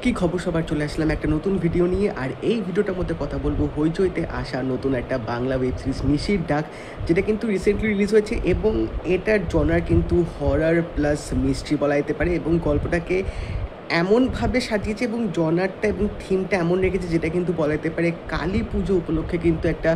কি খবর সবার, চলে আসলাম একটা নতুন ভিডিও নিয়ে। আর এই ভিডিওটার মধ্যে কথা বলবো হইচইতে আসা নতুন একটা বাংলা ওয়েব সিরিজ নিশির ডাক, যেটা কিন্তু রিসেন্টলি রিলিজ হয়েছে এবং এটার জনার কিন্তু হরর প্লাস মিস্ট্রি বলা যেতে পারে। এবং গল্পটাকে এমনভাবে সাজিয়েছে এবং জনারটা এবং থিমটা এমন রেখেছে যেটা কিন্তু বলা যেতে পারে কালী পুজো উপলক্ষে কিন্তু একটা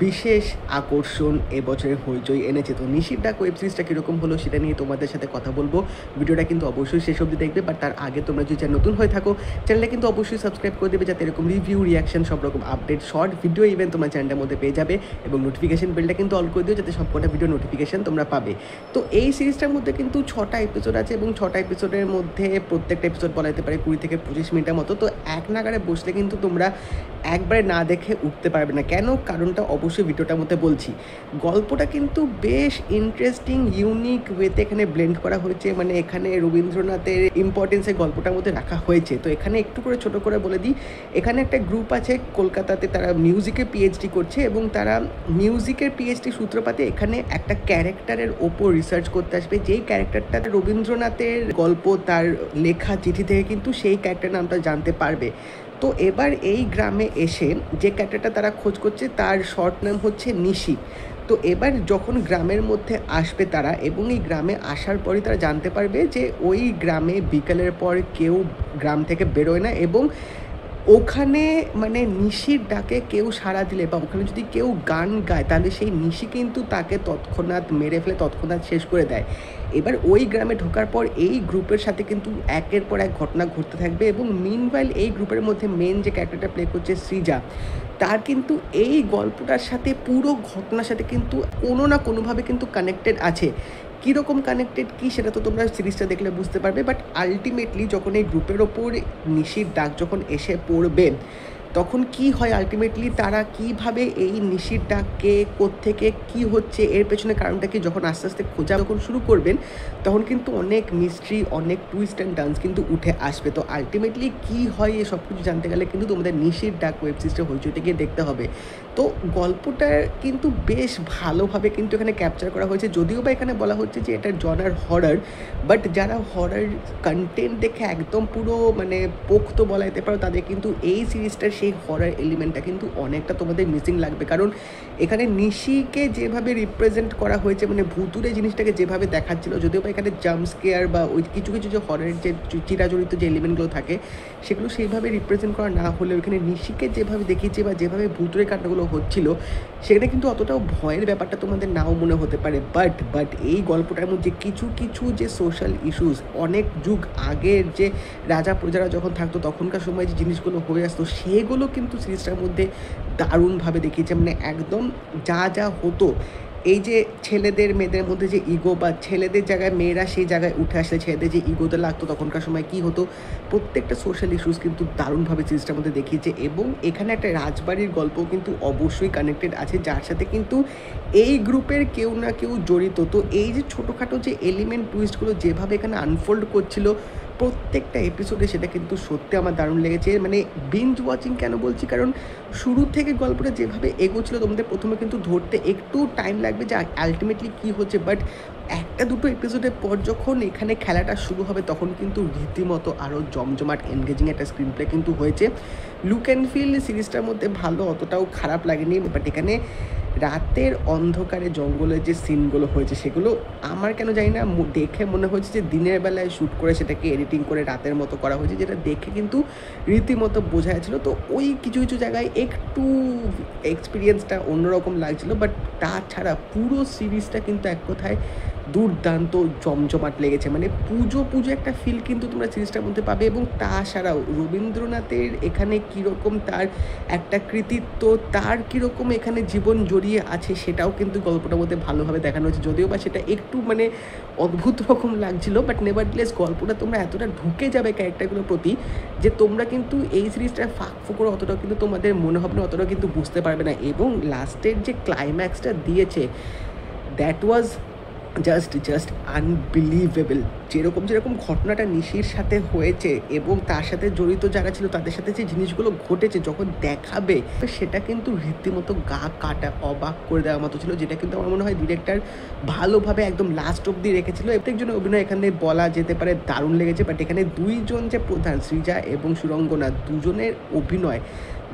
বিশেষ আকর্ষণ এবছরের হইচই এনেছে। তো নিশির ডাক ওয়েব সিরিজটা কীরকম হলো সেটা নিয়ে তোমাদের সাথে কথা বলবো। ভিডিওটা কিন্তু অবশ্যই শেষ অবধি দেখবে, বাট তার আগে তোমরা যদি চ্যানেল নতুন হয়ে থাকো চ্যানেলটা কিন্তু অবশ্যই সাবস্ক্রাইব করে দেবে, যাতে এরকম রিভিউ, রিয়াকশন, সব রকম আপডেট, শর্ট ভিডিও ইভেন তোমার চ্যানেলের মধ্যে পেয়ে যাবে। এবং নোটিফিকেশন বেলটা কিন্তু অল করে দিও, যাতে সবকটা ভিডিও নোটিফিকেশন তোমরা পাবে। তো এই সিরিজটার মধ্যে কিন্তু 6টা এপিসোড আছে এবং 6টা এপিসোডের মধ্যে প্রত্যেকটা এপিসোড বলা যেতে পারে 20 থেকে 25 মিনিটের মতো। তো এক নাগারে বসলে কিন্তু তোমরা একবারে না দেখে উঠতে পারবে না। কেন? কারণটা অবশ্যই ভিডিওটার মধ্যে বলছি। গল্পটা কিন্তু বেশ ইন্টারেস্টিং, ইউনিক ওয়েতে এখানে ব্লেন্ড করা হয়েছে। মানে এখানে রবীন্দ্রনাথের ইম্পর্টেন্সের গল্পটার মধ্যে রাখা হয়েছে। তো এখানে একটু করে ছোট করে বলে দিই, এখানে একটা গ্রুপ আছে কলকাতাতে, তারা মিউজিকে পিএইচডি করছে এবং তারা মিউজিকের পিএইচডি সূত্রপাতে এখানে একটা ক্যারেক্টারের ওপর রিসার্চ করতে আসবে, যেই ক্যারেক্টারটা রবীন্দ্রনাথের গল্প, তার লেখা চিঠি থেকে কিন্তু সেই ক্যারেক্টার নামটা জানতে পারবে। তো এবার এই গ্রামে এসে যে ক্যারেক্টারটা তারা খোঁজ করছে তার শর্ট নাম হচ্ছে নিশি। তো এবার যখন গ্রামের মধ্যে আসবে তারা, এবং এই গ্রামে আসার পরই তারা জানতে পারবে যে ওই গ্রামে বিকেলের পর কেউ গ্রাম থেকে বেরোয় না, এবং ওখানে মানে নিশির ডাকে কেউ সাড়া দিলে বা ওখানে যদি কেউ গান গায় তাহলে সেই নিশি কিন্তু তাকে তৎক্ষণাৎ মেরে ফেলে, তৎক্ষণাৎ শেষ করে দেয়। এবার ওই গ্রামে ঢোকার পর এই গ্রুপের সাথে কিন্তু একের পর এক ঘটনা ঘটতে থাকবে। এবং মিনওয়াইল এই গ্রুপের মধ্যে মেন যে ক্যারেক্টারটা প্লে করছে সৃজা, তার কিন্তু এই গল্পটার সাথে পুরো ঘটনার সাথে কিন্তু কোনো না কোনোভাবে কিন্তু কানেক্টেড আছে। কীরকম কানেক্টেড কী সেটা তো তোমরা সিরিজটা দেখলে বুঝতে পারবে। বাট আলটিমেটলি যখন এই গ্রুপের ওপর নিশির ডাক যখন এসে পড়বে, তখন কি হয় আলটিমেটলি তারা কিভাবে এই নিশির ডাককে কোত্থেকে কি হচ্ছে এর পেছনে কারণটা কি, যখন আস্তে আস্তে খোঁজা যখন শুরু করবেন তখন কিন্তু অনেক মিস্ট্রি, অনেক টুইস্ট অ্যান্ড টার্নস কিন্তু উঠে আসবে। তো আলটিমেটলি কি হয় এসব কিছু জানতে গেলে কিন্তু তোমাদের নিশির ডাক ওয়েব সিরিজটা হইচইতে গিয়ে দেখতে হবে। তো গল্পটা কিন্তু বেশ ভালোভাবে কিন্তু এখানে ক্যাপচার করা হয়েছে, যদিও বা এখানে বলা হচ্ছে যে এটা জনার হরর, বাট যারা হরর কন্টেন্ট দেখে একদম পুরো মানে পোক্ত বলা যেতে পারো, তাদের কিন্তু এই সিরিজটার সেই হরর এলিমেন্টটা কিন্তু অনেকটা তোমাদের মিসিং লাগবে। কারণ এখানে নিশিকে যেভাবে রিপ্রেজেন্ট করা হয়েছে, মানে ভুতুরে জিনিসটাকে যেভাবে দেখাচ্ছিল, যদিও বা এখানে জাম্প স্কেয়ার বা ওই কিছু কিছু যে হররের যে চিরাচরিত যে এলিমেন্টগুলো থাকে সেগুলো সেইভাবে রিপ্রেজেন্ট করা না হলেও এখানে নিশিকে যেভাবে দেখিয়েছে বা যেভাবে ভুতুরে কাণ্ডগুলো হচ্ছিল সেখানে কিন্তু অতটাও ভয়ের ব্যাপারটা তোমাদের নাও মনে হতে পারে। বাট এই গল্পটার মধ্যে কিছু কিছু যে সোশ্যাল ইস্যুস, অনেক যুগ আগের যে রাজা প্রজারা যখন থাকতো তখনকার সময় যে জিনিসগুলো হয়ে আসতো, সেগুলো কিন্তু সিরিজটার মধ্যে দারুণভাবে দেখিয়েছে। মানে একদম যা যা হতো, এই যে ছেলেদের মেয়েদের মধ্যে যে ইগো, বা ছেলেদের জায়গায় মেয়েরা সেই জায়গায় উঠে আসলে ছেলেদের যে ইগোতে লাগতো তখনকার সময় কী হতো, প্রত্যেকটা সোশ্যাল ইস্যুস কিন্তু দারুণভাবে সিরিজটার মধ্যে দেখিয়েছে। এবং এখানে একটা রাজবাড়ির গল্প কিন্তু অবশ্যই কানেক্টেড আছে, যার সাথে কিন্তু এই গ্রুপের কেউ না কেউ জড়িত। তো এই যে ছোটোখাটো যে এলিমেন্ট টুইস্টগুলো যেভাবে এখানে আনফোল্ড করছিল প্রত্যেকটা এপিসোডে, সেটা কিন্তু সত্যি আমার দারুণ লেগেছে। মানে বিঞ্জ ওয়াচিং কেন বলছি, কারণ শুরু থেকে গল্পটা যেভাবে এগোচ্ছিলো তোমাদের প্রথমে কিন্তু ধরতে একটু টাইম লাগবে যে আলটিমেটলি কী হচ্ছে, বাট একটা দুটো এপিসোডের পর যখন এখানে খেলাটা শুরু হবে তখন কিন্তু রীতিমতো আরও জমজমাট এনগেজিং একটা স্ক্রিন প্লে কিন্তু হয়েছে। লুক অ্যান্ড ফিল সিরিজটার মধ্যে ভালো, অতটাও খারাপ লাগেনি। বাট এখানে রাতের অন্ধকারে জঙ্গলের যে সিনগুলো হয়েছে সেগুলো আমার কেন জানি না দেখে মনে হয়েছে যে দিনের বেলায় শ্যুট করে সেটাকে এডিটিং করে রাতের মতো করা হয়েছে, যেটা দেখে কিন্তু রীতিমতো বোঝা যাচ্ছিলো। তো ওই কিছু কিছু জায়গায় একটু এক্সপিরিয়েন্সটা অন্যরকম লাগছিলো, বাট তাছাড়া পুরো সিরিজটা কিন্তু এক কথায় দুর্দান্ত জমজমাট লেগেছে। মানে পুজো পুজো একটা ফিল কিন্তু তোমরা সিরিজটার মধ্যে পাবে। এবং তাছাড়াও রবীন্দ্রনাথের এখানে কীরকম তার একটা কৃতিত্ব, তার কীরকম এখানে জীবন জড়িয়ে আছে সেটাও কিন্তু গল্পটার মধ্যে ভালোভাবে দেখানো হয়েছে, যদিও বা সেটা একটু মানে অদ্ভুত রকম লাগছিলো। বাট নেভারথেলেস গল্পটা তোমরা এতটা ঢুকে যাবে ক্যারেক্টারগুলোর প্রতি যে তোমরা কিন্তু এই সিরিজটা ফাঁক ফুকরে অতটাও কিন্তু তোমাদের মনে হবে না, অতটাও কিন্তু বুঝতে পারবে না। এবং লাস্টের যে ক্লাইম্যাক্সটা দিয়েছে, দ্যাট ওয়াজ জাস্ট আনবিলিভেবল। যেরকম যেরকম ঘটনাটা নিশির সাথে হয়েছে এবং তার সাথে জড়িত যারা ছিল তাদের সাথে যে জিনিসগুলো ঘটেছে যখন দেখাবে, তো সেটা কিন্তু রীতিমতো গা কাটা অবাক করে দেওয়ার মতো ছিল, যেটা কিন্তু আমার মনে হয় ডিরেক্টর ভালোভাবে একদম লাস্ট অব্দি রেখেছিল। প্রত্যেকজনের অভিনয় এখানে বলা যেতে পারে দারুণ লেগেছে, বাট এখানে দুইজন যে প্রধান সৃজা এবং সুরঙ্গনা, দুজনের অভিনয়,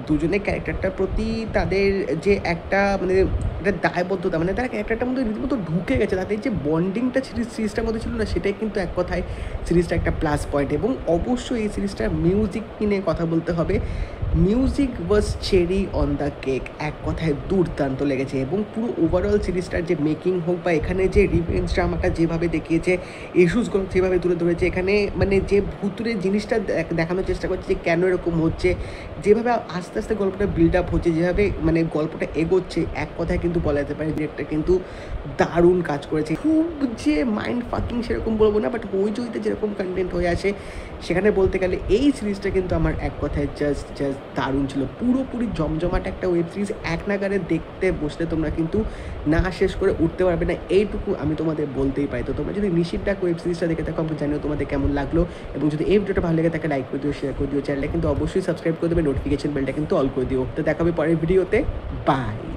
দুজনের ক্যারেক্টারটার প্রতি তাদের যে একটা মানে একটা দায়বদ্ধতা, মানে তারা ক্যারেক্টারটার মধ্যে রীতিমতো ঢুকে গেছে, তাদের যে বন্ডিংটা সিরিজটার মধ্যে ছিল না, সেটাই কিন্তু এক কথায় সিরিজটা একটা প্লাস পয়েন্ট। এবং অবশ্যই এই সিরিজটার মিউজিক নিয়ে কথা বলতে হবে। Music was cherry on the cake, এক কথায় দুর্দান্ত লেগেছে। এবং পুরো ওভারঅল সিরিজটার যে মেকিং হোক বা এখানে যে রিভেঞ্জ ড্রামাটা যেভাবে দেখিয়েছে, ইস্যুসগুলো যেভাবে তুলে ধরেছে, এখানে মানে যে ভুতুরে জিনিসটা দেখানোর চেষ্টা করছে যে কেন এরকম হচ্ছে, যেভাবে আস্তে আস্তে গল্পটা বিল্ড আপ হচ্ছে, যেভাবে মানে গল্পটা এগোচ্ছে, এক কথায় কিন্তু বলা যেতে পারে ডিরেক্টর কিন্তু দারুণ কাজ করেছে। খুব যে মাইন্ড ফাকিং সেরকম বলবো না, বাট হইচইতে যেরকম কন্টেন্ট হয়ে আসে সেখানে বলতে গেলে এই সিরিজটা কিন্তু আমার এক কথায় জাস্ট দারুণ ছিল। পুরোপুরি জমজমাট একটা ওয়েব সিরিজ, এক নাগারে দেখতে বসলে তোমরা কিন্তু না শেষ করে উঠতে পারবে না, এইটুকু আমি তোমাদের বলতেই পারি। তো তোমরা যদি নিশির ডাক ওয়েব সিরিজটা দেখে থাকো, আমি জানিও তোমাদের কেমন লাগলো, এবং যদি এই ভিডিওটা ভালো লেগে থাকে লাইক করে দিও, শেয়ার করে দিও, চ্যানেলটা কিন্তু অবশ্যই সাবস্ক্রাইব করে দেবে, নোটিফিকেশন বেলটা কিন্তু অল করে দিও। তো দেখা হবে পরের ভিডিওতে, বাই।